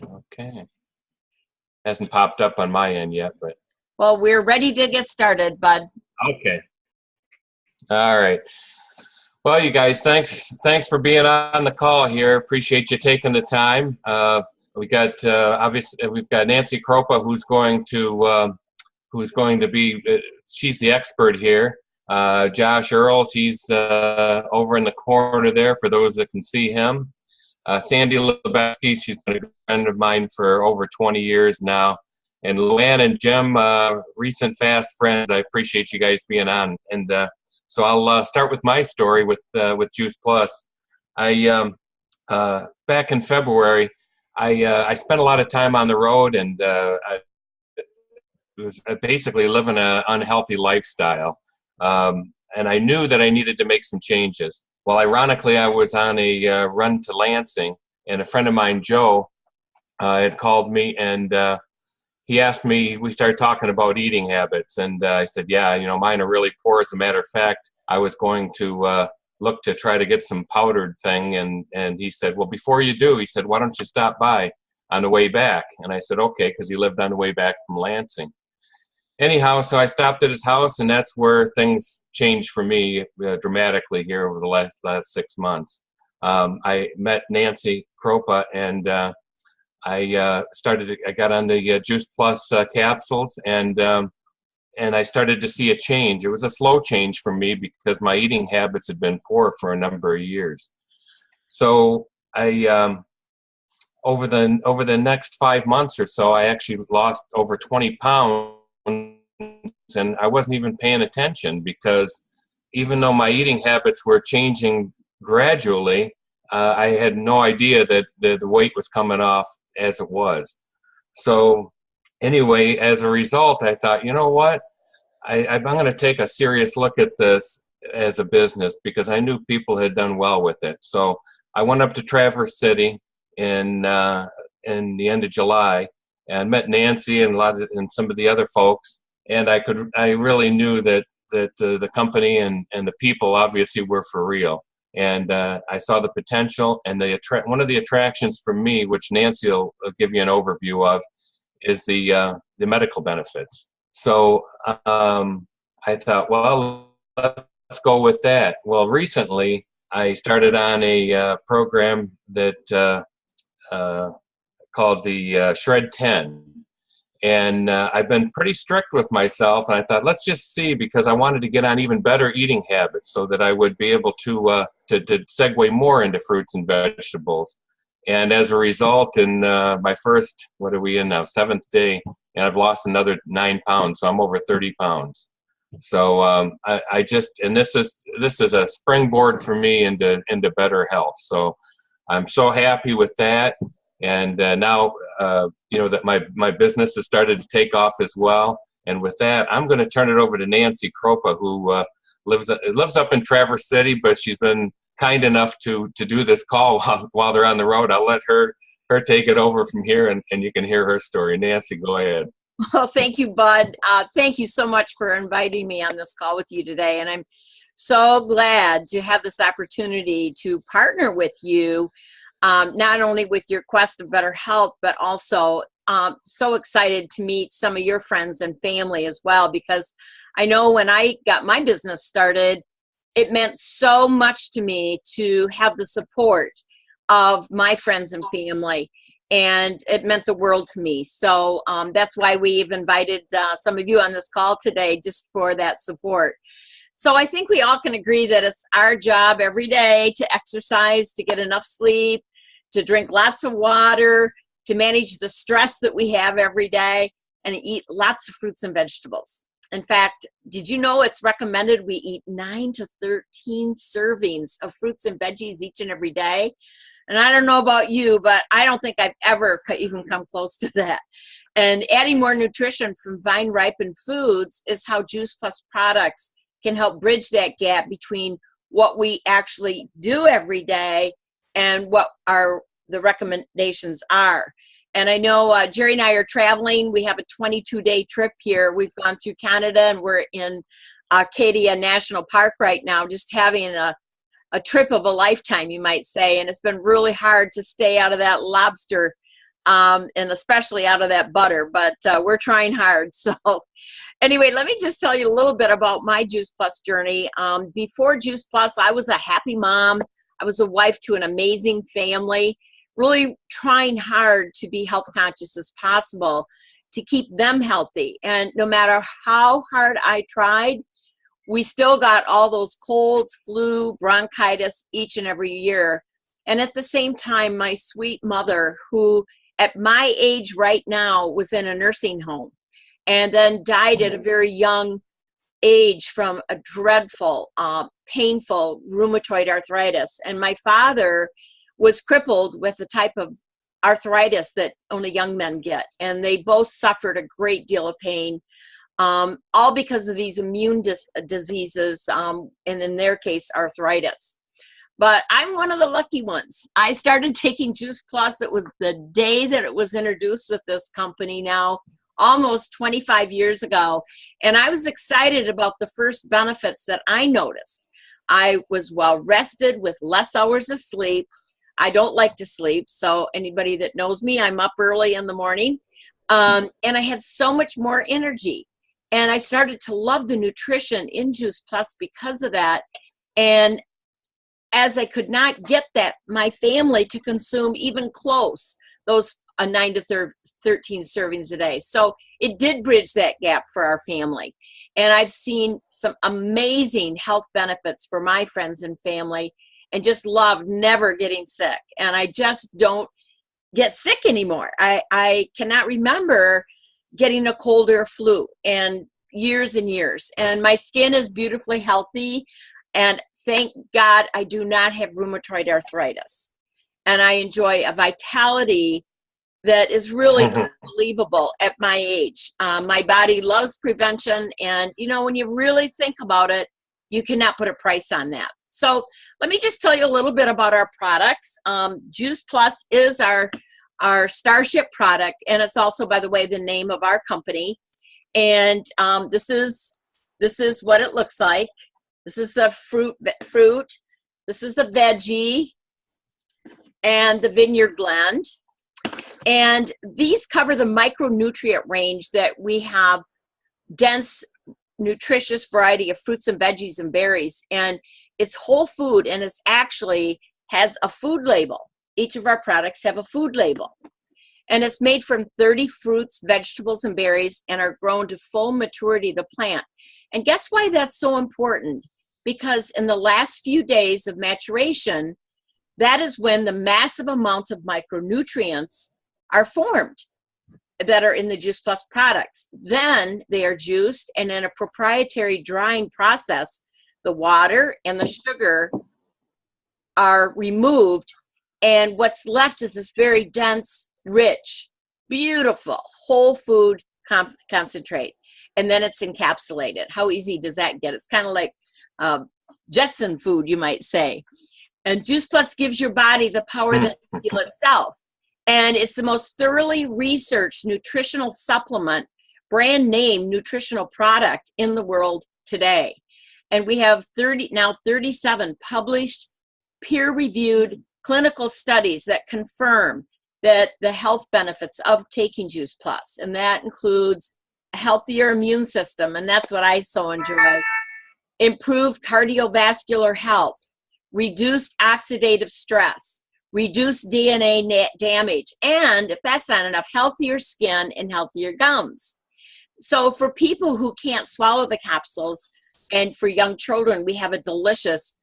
Okay. Hasn't popped up on my end yet, but Well, we're ready to get started, Bud. okay. All right. Well, you guys, thanks for being on the call here. Appreciate you taking the time. We got obviously we've got Nancy Kroupa who's going to be she's the expert here. Josh Earls, he's over in the corner there for those that can see him. Sandy LeBlanc's, she's been a good friend of mine for over 20 years now. And Luann and Jim, recent fast friends. I appreciate you guys being on. And so I'll start with my story with Juice Plus. Back in February, I spent a lot of time on the road, and I was basically living an unhealthy lifestyle. And I knew that I needed to make some changes. Well, ironically, I was on a run to Lansing, and a friend of mine, Joe, had called me, and he asked me, we started talking about eating habits, and I said, yeah, mine are really poor. As a matter of fact, I was going to look to try to get some powdered thing, and he said, well, before you do, he said, why don't you stop by on the way back? And I said, okay, because he lived on the way back from Lansing. Anyhow, so I stopped at his house, and that's where things changed for me dramatically here over the last 6 months. I met Nancy Kroupa, and I got on the Juice Plus capsules, and I started to see a change. It was a slow change for me because my eating habits had been poor for a number of years. So I over the next 5 months or so, I actually lost over 20 pounds. And I wasn't even paying attention because even though my eating habits were changing gradually, I had no idea that the weight was coming off as it was. So anyway, as a result, I thought, you know what? I'm going to take a serious look at this as a business because I knew people had done well with it. So I went up to Traverse City in the end of July and met Nancy and some of the other folks, and I really knew that the company and the people obviously were for real, and I saw the potential. And one of the attractions for me, which Nancy will give you an overview of, is the medical benefits. So I thought, well, let's go with that. Well, recently I started on a program that called the Shred 10. And I've been pretty strict with myself. And I thought, let's just see, because I wanted to get on even better eating habits so that I would be able to segue more into fruits and vegetables. And as a result, in my first, what are we in now, 7th day, and I've lost another 9 pounds. So I'm over 30 pounds. So I just, and this is a springboard for me into better health. So I'm so happy with that. And now, that my business has started to take off as well. And with that, I'm going to turn it over to Nancy Kroupa, who lives up in Traverse City, but she's been kind enough to do this call while they're on the road. I'll let her take it over from here, and you can hear her story. Nancy, go ahead. Well, thank you, Bud. Thank you so much for inviting me on this call with you today. And I'm so glad to have this opportunity to partner with you. Not only with your quest of better health, but also so excited to meet some of your friends and family as well, because I know when I got my business started, it meant so much to me to have the support of my friends and family, and it meant the world to me. So that's why we've invited some of you on this call today, just for that support. So I think we all can agree that it's our job every day to exercise, to get enough sleep, to drink lots of water, to manage the stress that we have every day, and eat lots of fruits and vegetables. In fact, did you know it's recommended we eat 9 to 13 servings of fruits and veggies each and every day? And I don't know about you, but I don't think I've ever even come close to that. And adding more nutrition from vine-ripened foods is how Juice Plus products can help bridge that gap between what we actually do every day and what the recommendations are. And I know Jerry and I are traveling. We have a 22-day trip here. We've gone through Canada, and we're in Acadia National Park right now, just having a trip of a lifetime, you might say. And it's been really hard to stay out of that lobster and especially out of that butter, but we're trying hard. So anyway, let me just tell you a little bit about my Juice Plus journey. Before Juice Plus, I was a happy mom. I was a wife to an amazing family, really trying hard to be health conscious as possible to keep them healthy. And no matter how hard I tried, we still got all those colds, flu, bronchitis each and every year. And at the same time, my sweet mother, who at my age right now was in a nursing home and then died at a very young age from a dreadful, painful rheumatoid arthritis. And my father was crippled with a type of arthritis that only young men get. And they both suffered a great deal of pain, all because of these immune diseases, and in their case, arthritis. But I'm one of the lucky ones. I started taking Juice Plus. It was the day that it was introduced with this company now, almost 25 years ago. And I was excited about the first benefits that I noticed. I was well rested with less hours of sleep. I don't like to sleep. So anybody that knows me, I'm up early in the morning. And I had so much more energy. And I started to love the nutrition in Juice Plus because of that. And as I could not get my family to consume even close those 9 to 13 servings a day. So it did bridge that gap for our family. And I've seen some amazing health benefits for my friends and family and just love never getting sick. And I just don't get sick anymore. I cannot remember getting a cold or a flu in years and years. And my skin is beautifully healthy. And thank God I do not have rheumatoid arthritis. And I enjoy a vitality that is really unbelievable at my age. My body loves prevention. And, you know, when you really think about it, you cannot put a price on that. So let me just tell you a little bit about our products. Juice Plus is our Starship product. And it's also, by the way, the name of our company. And this is what it looks like. This is the fruit. This is the veggie and the vineyard blend. And these cover the micronutrient range that we have dense, nutritious variety of fruits and veggies and berries. And it's whole food, and it's actually has a food label. Each of our products have a food label. And it's made from 30 fruits, vegetables, and berries, and are grown to full maturity of the plant. And guess why that's so important? Because in the last few days of maturation, that is when the massive amounts of micronutrients are formed that are in the Juice Plus products. Then they are juiced, and in a proprietary drying process, the water and the sugar are removed, and what's left is this very dense, rich, beautiful, whole food concentrate. And then it's encapsulated. How easy does that get? It's kind of like Jetson food, you might say. And Juice Plus gives your body the power that it heals itself. And it's the most thoroughly researched nutritional supplement, brand name nutritional product in the world today. And we have 37 published, peer-reviewed clinical studies that confirm that the health benefits of taking Juice Plus. And that includes a healthier immune system, and that's what I so enjoy. Improved cardiovascular health, reduced oxidative stress, reduced DNA damage, and if that's not enough, healthier skin and healthier gums. So for people who can't swallow the capsules, and for young children, we have a delicious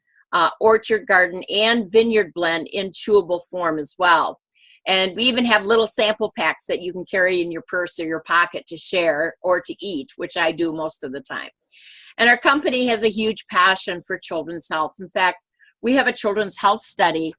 orchard garden and vineyard blend in chewable form as well. And we even have little sample packs that you can carry in your purse or your pocket to share or to eat, which I do most of the time. And our company has a huge passion for children's health. In fact, we have a children's health study,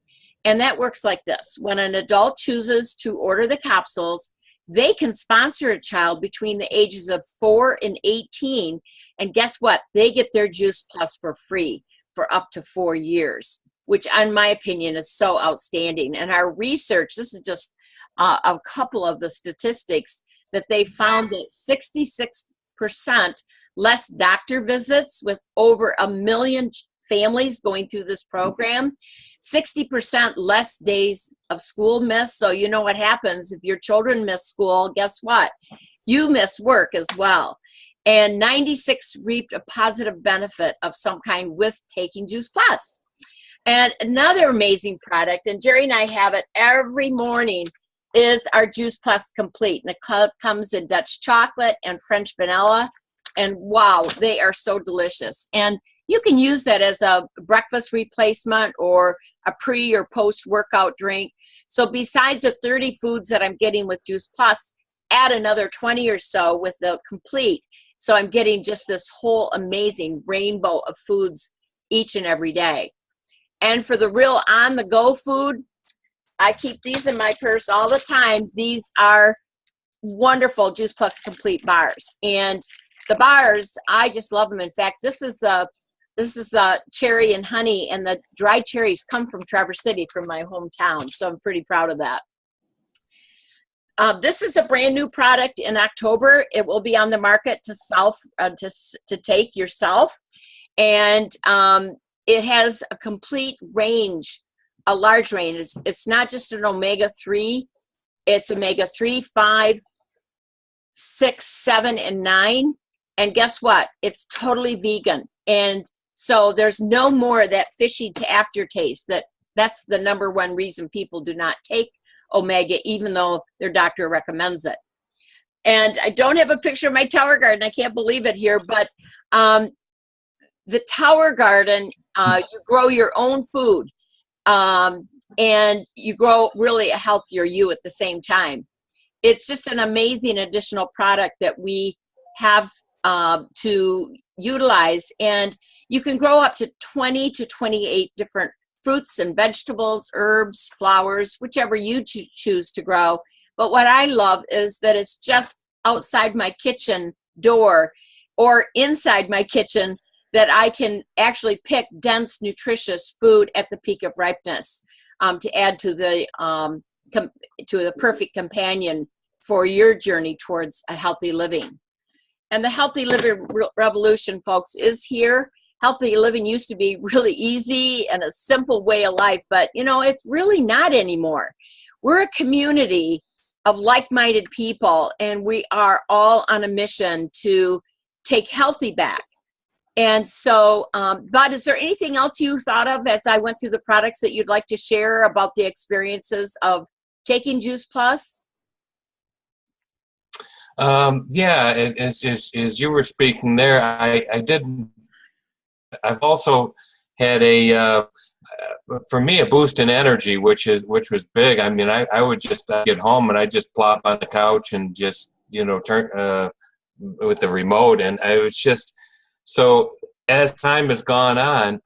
and that works like this. When an adult chooses to order the capsules, they can sponsor a child between the ages of 4 and 18. And guess what? They get their Juice Plus for free for up to 4 years, which in my opinion is so outstanding. And our research, this is just a couple of the statistics, that they found that 66% less doctor visits with over 1 million families going through this program. 60% less days of school missed. So you know what happens if your children miss school, guess what? You miss work as well. And 96 reaped a positive benefit of some kind with taking Juice Plus. And another amazing product, and Jerry and I have it every morning, is our Juice Plus Complete. And it comes in Dutch chocolate and French vanilla. And wow, they are so delicious. And you can use that as a breakfast replacement or a pre or post workout drink. So besides the 30 foods that I'm getting with Juice Plus, add another 20 or so with the Complete. So I'm getting just this whole amazing rainbow of foods each and every day. And for the real on-the-go food, I keep these in my purse all the time. These are wonderful Juice Plus Complete bars. And the bars, I just love them. In fact, this is the cherry and honey, and the dried cherries come from Traverse City, from my hometown. So I'm pretty proud of that. This is a brand new product in October. It will be on the market to take yourself. And it has a complete range, a large range. It's not just an omega-3. It's omega-3, 5, 6, 7, and 9. And guess what? It's totally vegan. And so there's no more of that fishy aftertaste. That's the number one reason people do not take omega, even though their doctor recommends it. And I don't have a picture of my Tower Garden. I can't believe it here, but the Tower Garden, you grow your own food, and you grow really a healthier you at the same time. It's just an amazing additional product that we have to utilize, and you can grow up to 20 to 28 different fruits and vegetables, herbs, flowers, whichever you choose to grow. But what I love is that it's just outside my kitchen door or inside my kitchen, that I can actually pick dense, nutritious food at the peak of ripeness to add to the perfect companion for your journey towards a healthy living. And the healthy living revolution, folks, is here. Healthy living used to be really easy and a simple way of life, but you know, it's really not anymore. We're a community of like-minded people, and we are all on a mission to take healthy back. And so, Bud, is there anything else you thought of as I went through the products that you'd like to share about the experiences of taking Juice Plus? Yeah, as you were speaking there, I've also had for me, a boost in energy, which was big. I mean, I would just get home and I just plop on the couch and just, turn with the remote, and I was just, so as time has gone on,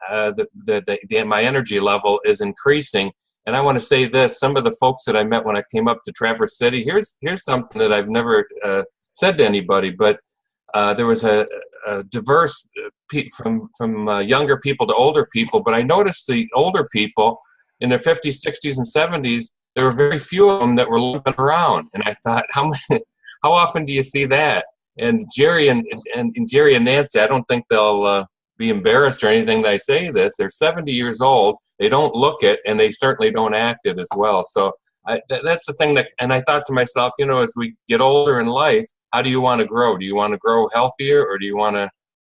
my energy level is increasing. And I want to say this: some of the folks that I met when I came up to Traverse City, here's something that I've never said to anybody, but there was a diverse from younger people to older people. But I noticed the older people in their 50s, 60s, and 70s, there were very few of them that were limping around. And I thought, how often do you see that? And Jerry and Jerry and Nancy, I don't think they'll be embarrassed or anything that I say this. They're 70 years old. They don't look it, and they certainly don't act it as well. So that's the thing and I thought to myself, as we get older in life, how do you want to grow? Do you want to grow healthier, or do you want to,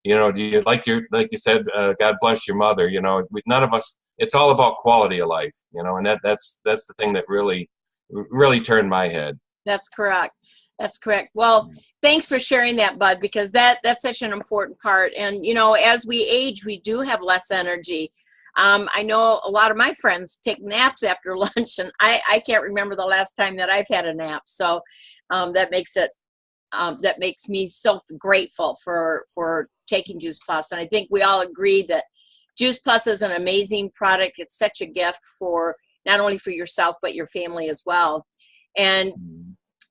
do you like you said, God bless your mother, none of us, it's all about quality of life, and that's the thing that really turned my head. That's correct. That's correct. Well, thanks for sharing that, Bud, because that's such an important part. And, as we age, we do have less energy. I know a lot of my friends take naps after lunch, and I can't remember the last time that I've had a nap. So that makes me so grateful for taking Juice Plus. And I think we all agree that Juice Plus is an amazing product. It's such a gift for not only for yourself, but your family as well. And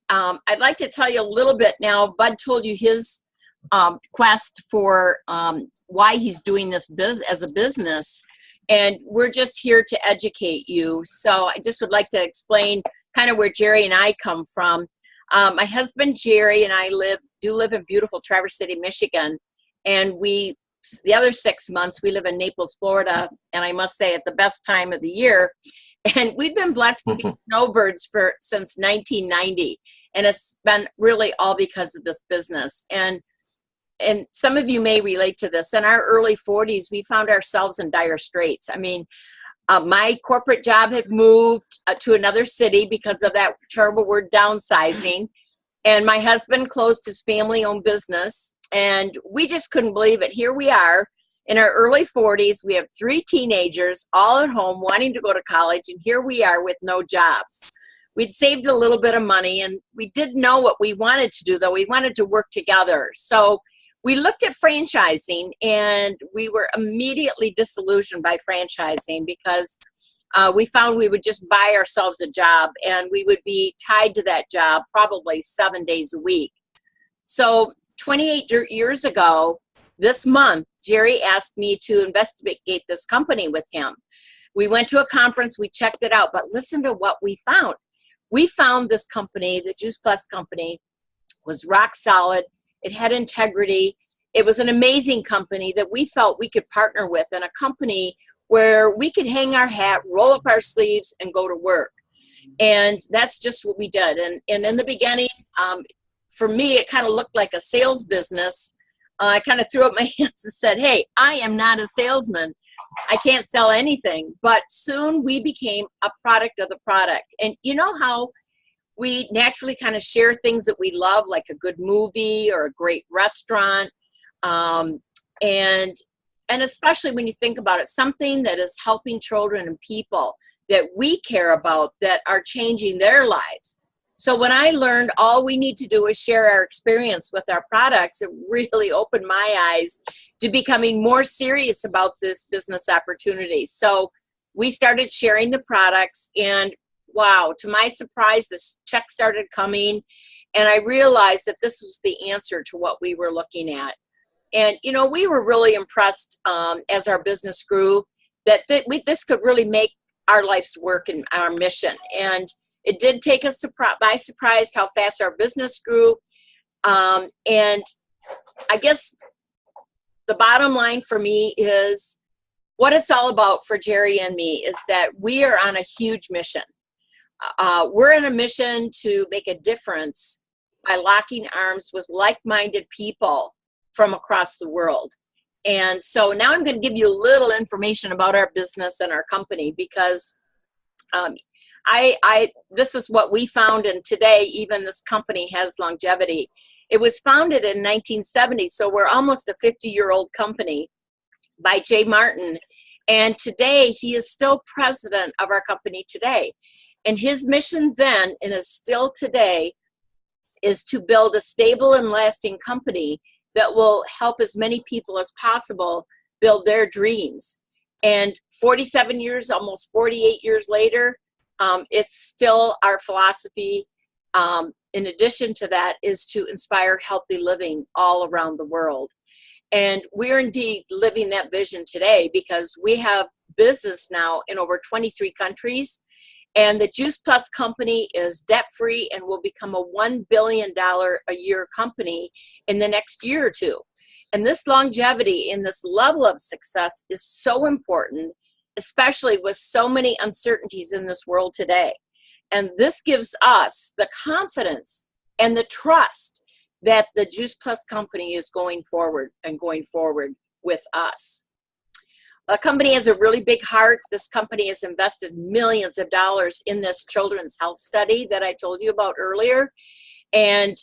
I'd like to tell you a little bit now. Bud told you his quest for why he's doing this as a business, and we're just here to educate you. So I just would like to explain kind of where Jerry and I come from. My husband Jerry and I do live in beautiful Traverse City, Michigan, and we the other 6 months, we live in Naples, Florida, and I must say, at the best time of the year. And we've been blessed to be snowbirds since 1990, and it's been really all because of this business. And some of you may relate to this. In our early 40s, we found ourselves in dire straits. I mean, my corporate job had moved to another city because of that terrible word, downsizing. And my husband closed his family-owned business, and we just couldn't believe it. Here we are in our early 40s. We have 3 teenagers all at home wanting to go to college, and here we are with no jobs. We'd saved a little bit of money, and we didn't know what we wanted to do, though. We wanted to work together. So we looked at franchising, and we were immediately disillusioned by franchising because we found we would just buy ourselves a job, and we would be tied to that job probably 7 days a week. So 28 years ago, this month, Jerry asked me to investigate this company with him. We went to a conference, we checked it out, but listen to what we found. We found this company, the Juice Plus company, was rock solid. It had integrity. It was an amazing company that we felt we could partner with, and a company where we could hang our hat, roll up our sleeves, and go to work. And that's just what we did. And in the beginning, for me, it kind of looked like a sales business. I kind of threw up my hands and said, hey, I am not a salesman. I can't sell anything. But soon we became a product of the product. And you know how we naturally kind of share things that we love, like a good movie or a great restaurant. And especially when you think about it, something that is helping children and people that we care about that are changing their lives. So when I learned all we need to do is share our experience with our products, it really opened my eyes to becoming more serious about this business opportunity. So we started sharing the products, and wow, to my surprise, this check started coming, and I realized that this was the answer to what we were looking at. And, you know, we were really impressed as our business grew that this could really make our life's work and our mission. And it did take us by surprise how fast our business grew. And I guess the bottom line for me is what it's all about for Jerry and me is that we are on a huge mission. We're on a mission to make a difference by locking arms with like-minded people from across the world. And so now I'm going to give you a little information about our business and our company, because this is what we found, and today even this company has longevity. It was founded in 1970, so we're almost a 50-year-old company, by Jay Martin. And today he is still president of our company today. And his mission then, and is still today, is to build a stable and lasting company that will help as many people as possible build their dreams. And 47 years, almost 48 years later, it's still our philosophy. In addition to that, is to inspire healthy living all around the world. And we're indeed living that vision today, because we have business now in over 23 countries. And the Juice Plus company is debt-free and will become a $1 billion a year company in the next year or two. And this longevity and this level of success is so important, especially with so many uncertainties in this world today. And this gives us the confidence and the trust that the Juice Plus company is going forward with us. The company has a really big heart. This company has invested millions of dollars in this children's health study that I told you about earlier. And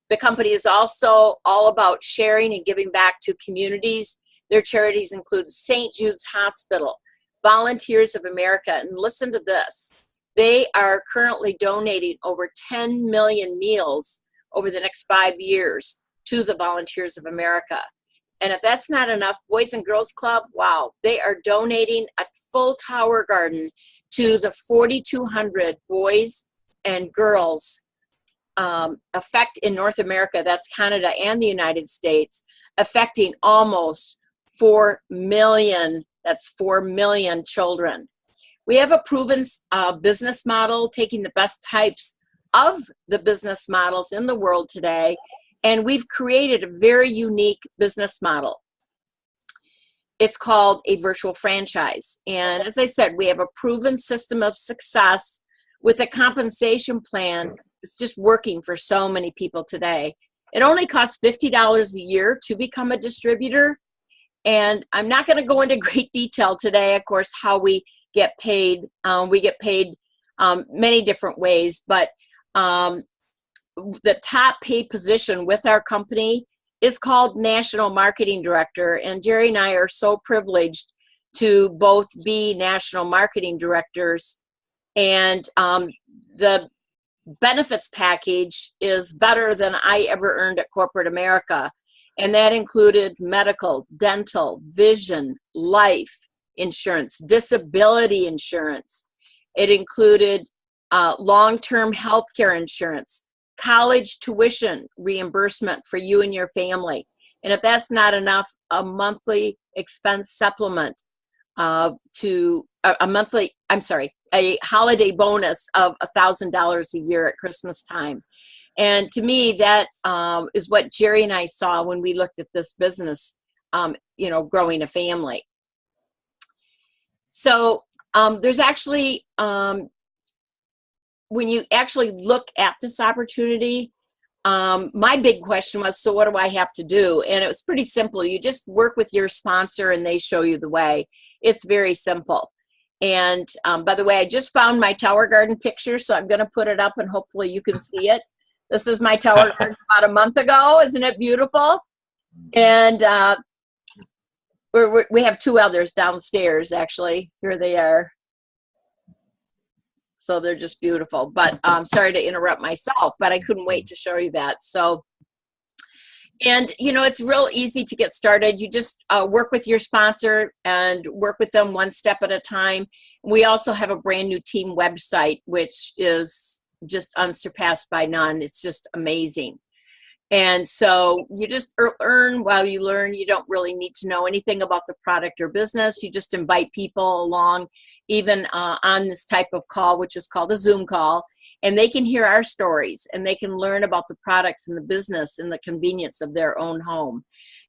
the company is also all about sharing and giving back to communities. Their charities include St. Jude's Hospital, Volunteers of America, and listen to this. They are currently donating over 10 million meals over the next 5 years to the Volunteers of America. And if that's not enough, Boys and Girls Club, wow, they are donating a full tower garden to the 4,200 boys and girls affect in North America, that's Canada and the United States, affecting almost 4 million, that's 4 million children. We have a proven business model, taking the best types of the business models in the world today, and we've created a very unique business model. it's called a virtual franchise. And as I said, we have a proven system of success with a compensation plan. It's just working for so many people today. It only costs $50 a year to become a distributor. And I'm not going to go into great detail today, of course, how we get paid. We get paid many different ways, but the top paid position with our company is called National Marketing Director. And Jerry and I are so privileged to both be National Marketing Directors. And the benefits package is better than I ever earned at corporate America. And that included medical, dental, vision, life insurance, disability insurance. It included long-term health care insurance, college tuition reimbursement for you and your family. And if that's not enough, a monthly expense supplement a holiday bonus of $1,000 a year at Christmas time. And to me, that is what Jerry and I saw when we looked at this business, growing a family. So there's actually, when you actually look at this opportunity, my big question was, so what do I have to do? And it was pretty simple. You just work with your sponsor and they show you the way. It's very simple. And by the way, I just found my Tower Garden picture, so I'm going to put it up and hopefully you can see it. This is my Tower Garden about a month ago. Isn't it beautiful? And we have two others downstairs, actually. Here they are. So they're just beautiful. But I'm sorry to interrupt myself, but I couldn't wait to show you that. So, and it's real easy to get started. You just work with your sponsor and work with them one step at a time. We also have a brand new team website, which is just unsurpassed by none. It's just amazing. And so you just earn while you learn. You don't really need to know anything about the product or business. You just invite people along, even on this type of call, which is called a Zoom call, and they can hear our stories and they can learn about the products and the business and the convenience of their own home.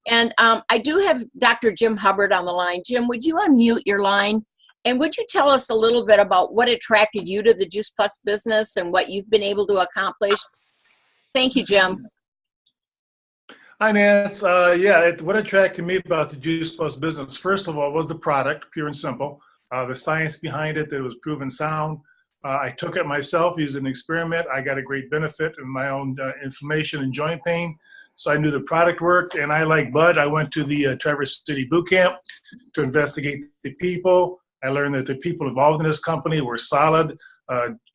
And I do have Dr. Jim Hubbard on the line. Jim, would you unmute your line? And would you tell us a little bit about what attracted you to the Juice Plus business and what you've been able to accomplish? Thank you, Jim. Hi, Nance. What attracted me about the Juice Plus business, first of all, was the product, pure and simple. The science behind it, that it was proven sound. I took it myself, used an experiment. I got a great benefit in my own inflammation and joint pain. So I knew the product worked. And I, like Bud, I went to the Traverse City Boot Camp to investigate the people. I learned that the people involved in this company were solid,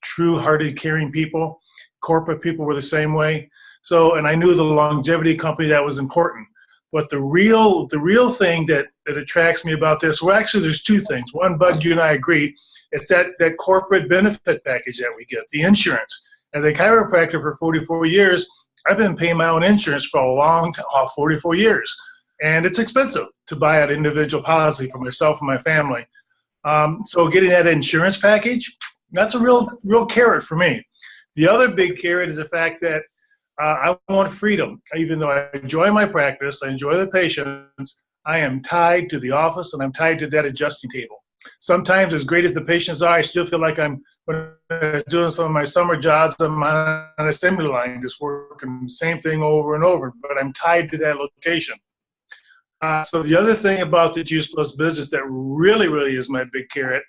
true-hearted, caring people. Corporate people were the same way. So, and I knew the longevity company, that was important. But the real thing that attracts me about this, well, actually, there's two things. One, Bud, you and I agree, it's that corporate benefit package that we get, the insurance. As a chiropractor for 44 years, I've been paying my own insurance for a long time, 44 years. And it's expensive to buy an individual policy for myself and my family. So getting that insurance package, that's a real carrot for me. The other big carrot is the fact that I want freedom. Even though I enjoy my practice, I enjoy the patients, I am tied to the office and I'm tied to that adjusting table. Sometimes, as great as the patients are, I still feel like when I was doing some of my summer jobs, I'm on an assembly line, just working the same thing over and over, but I'm tied to that location. So the other thing about the Juice Plus business that really is my big carrot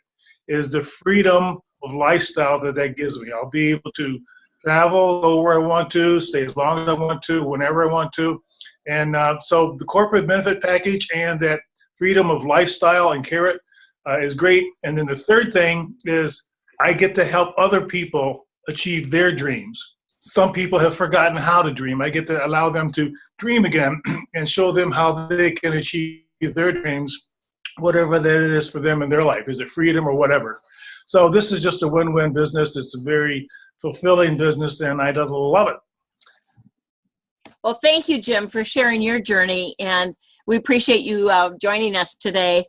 is the freedom of lifestyle that gives me. I'll be able to travel, go where I want to, stay as long as I want to, whenever I want to. And so the corporate benefit package and that freedom of lifestyle and carrot is great. And then the third thing is I get to help other people achieve their dreams. Some people have forgotten how to dream. I get to allow them to dream again and show them how they can achieve their dreams, whatever that is for them in their life. Is it freedom or whatever? So this is just a win-win business. It's a very fulfilling business, and I just love it. Well, thank you, Jim, for sharing your journey, and we appreciate you joining us today.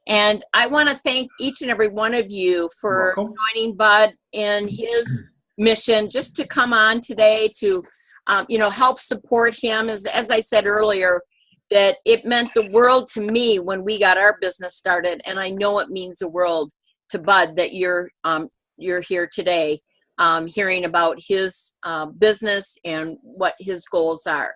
And I want to thank each and every one of you for joining Bud in his mission just to come on today to help support him. As I said earlier, that it meant the world to me when we got our business started, and I know it means the world to Bud that you're here today, hearing about his business and what his goals are.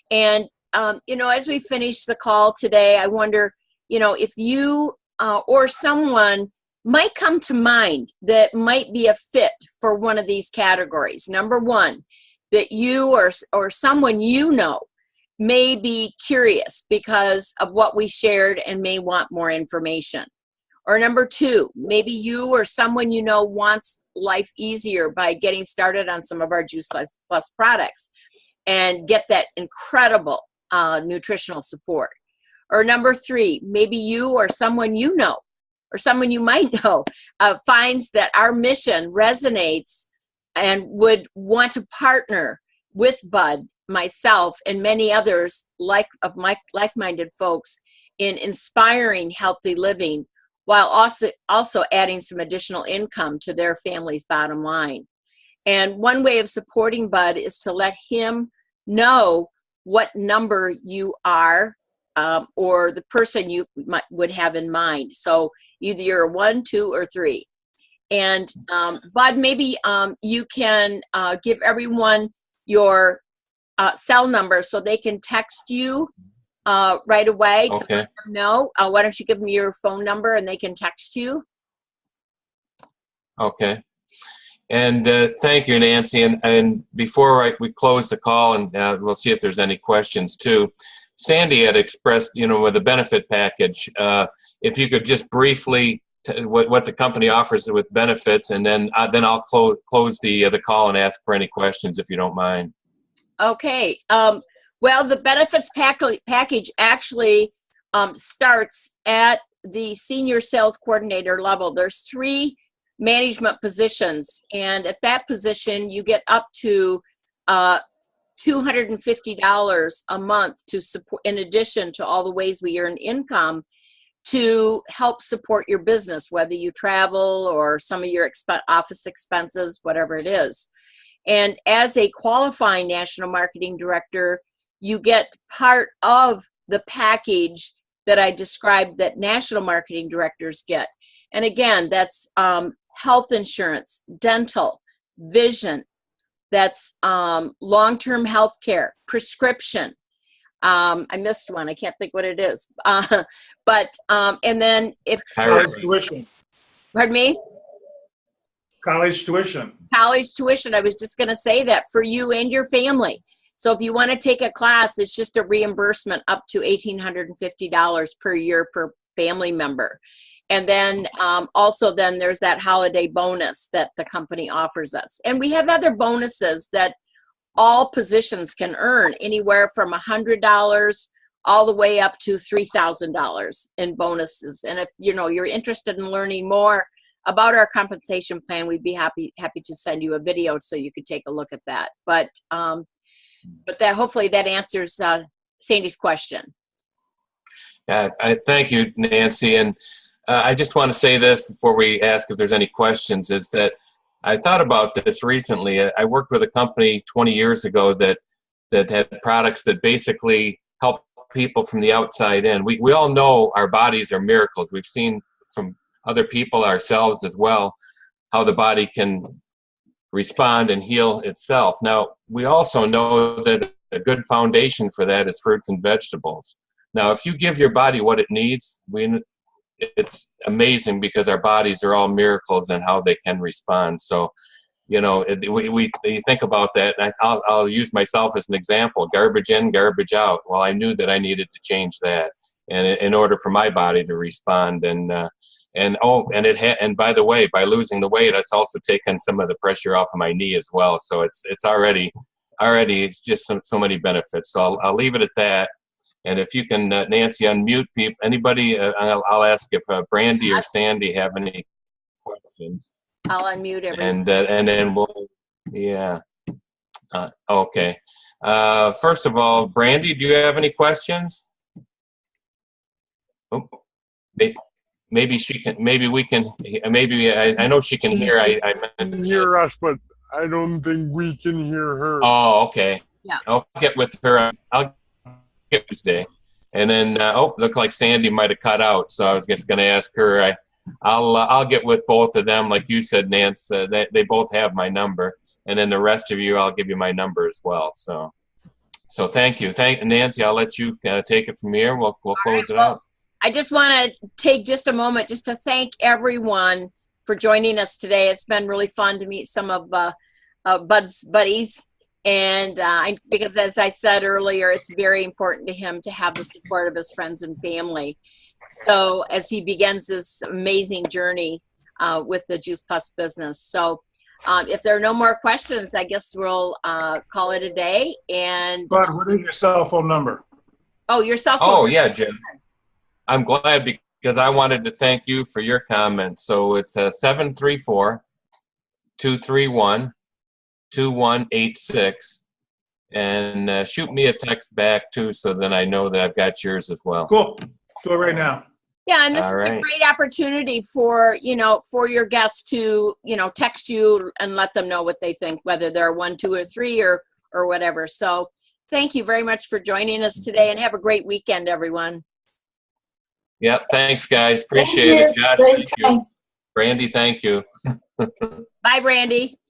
And as we finish the call today, I wonder, if you or someone might come to mind that might be a fit for one of these categories. Number one, that you or someone may be curious because of what we shared and may want more information. Or number two, maybe you or someone wants life easier by getting started on some of our Juice Plus products and get that incredible nutritional support. Or number three, maybe you or someone or someone you might know finds that our mission resonates and would want to partner with Bud, myself, and many others like-minded folks in inspiring healthy living, while also adding some additional income to their family's bottom line. And one way of supporting Bud is to let him know what number you are, or the person you would have in mind. So either you're a 1, 2, or 3. And Bud, maybe you can give everyone your cell number so they can text you right away to let them know. Why don't you give them your phone number and they can text you? Okay. And thank you, Nancy. And before we close the call, and we'll see if there's any questions too, Sandy had expressed, with the benefit package, if you could just briefly what the company offers with benefits, and then I'll close the call and ask for any questions if you don't mind. Okay. Well, the benefits package actually starts at the senior sales coordinator level. There's 3 management positions, and at that position, you get up to $250 a month to support, in addition to all the ways we earn income, to help support your business, whether you travel or some of your office expenses, whatever it is. And as a qualifying national marketing director, you get part of the package that I described that national marketing directors get. And again, that's health insurance, dental, vision, that's long-term health care, prescription. I missed one. I can't think what it is. And then if... College tuition. Pardon me? College tuition. College tuition. I was just going to say that for you and your family. So if you want to take a class, it's just a reimbursement up to $1,850 per year per family member. And then also then there's that holiday bonus that the company offers us. And we have other bonuses that all positions can earn, anywhere from $100 all the way up to $3,000 in bonuses. And if you're interested in learning more about our compensation plan, we'd be happy to send you a video so you could take a look at that. But that hopefully that answers Sandy's question. I thank you, Nancy. And I just want to say this before we ask if there's any questions, is that I thought about this recently. I worked with a company 20 years ago that had products that basically help people from the outside in. We all know our bodies are miracles. We've seen from other people, ourselves as well, how the body can respond and heal itself. Now, we also know that a good foundation for that is fruits and vegetables. Now, if you give your body what it needs, it's amazing, because our bodies are all miracles and how they can respond. So, we think about that, and I'll use myself as an example. Garbage in, garbage out. Well, I knew that I needed to change that, and in order for my body to respond. And by the way, by losing the weight, it's also taken some of the pressure off of my knee as well. So it's already it's just so many benefits. So I'll leave it at that. And if you can, Nancy, unmute people. Anybody? I'll ask if Brandy or Sandy have any questions. I'll unmute everyone. And then we'll, yeah. Okay. First of all, Brandy, do you have any questions? Oh, maybe she can. Maybe we can. Maybe I know she can hear. I can hear us, but I don't think we can hear her. Oh, okay. Yeah. I'll get with her. I'll get Tuesday. And then, looked like Sandy might have cut out. So I was just going to ask her. I'll get with both of them, like you said, Nance. They both have my number, and then the rest of you, I'll give you my number as well. So thank you, Nancy. I'll let you take it from here. We'll close it out. I just want to take just a moment just to thank everyone for joining us today. It's been really fun to meet some of Bud's buddies. And because as I said earlier, it's very important to him to have the support of his friends and family. So as he begins this amazing journey with the Juice Plus business. So if there are no more questions, I guess we'll call it a day. And Bud, what is your cell phone number? Oh, your cell phone. Oh, yeah, Jim. I'm glad because I wanted to thank you for your comments. So it's 734-231-2186. And shoot me a text back, too, so then I know that I've got yours as well. Cool. Do it right now. Yeah, and this All is a right. great opportunity for your guests to, text you and let them know what they think, whether they're 1, 2, or 3 or whatever. So thank you very much for joining us today, and have a great weekend, everyone. Yep. Thanks, guys. Appreciate it. Josh, thank you. Brandy, thank you. Bye, Brandy.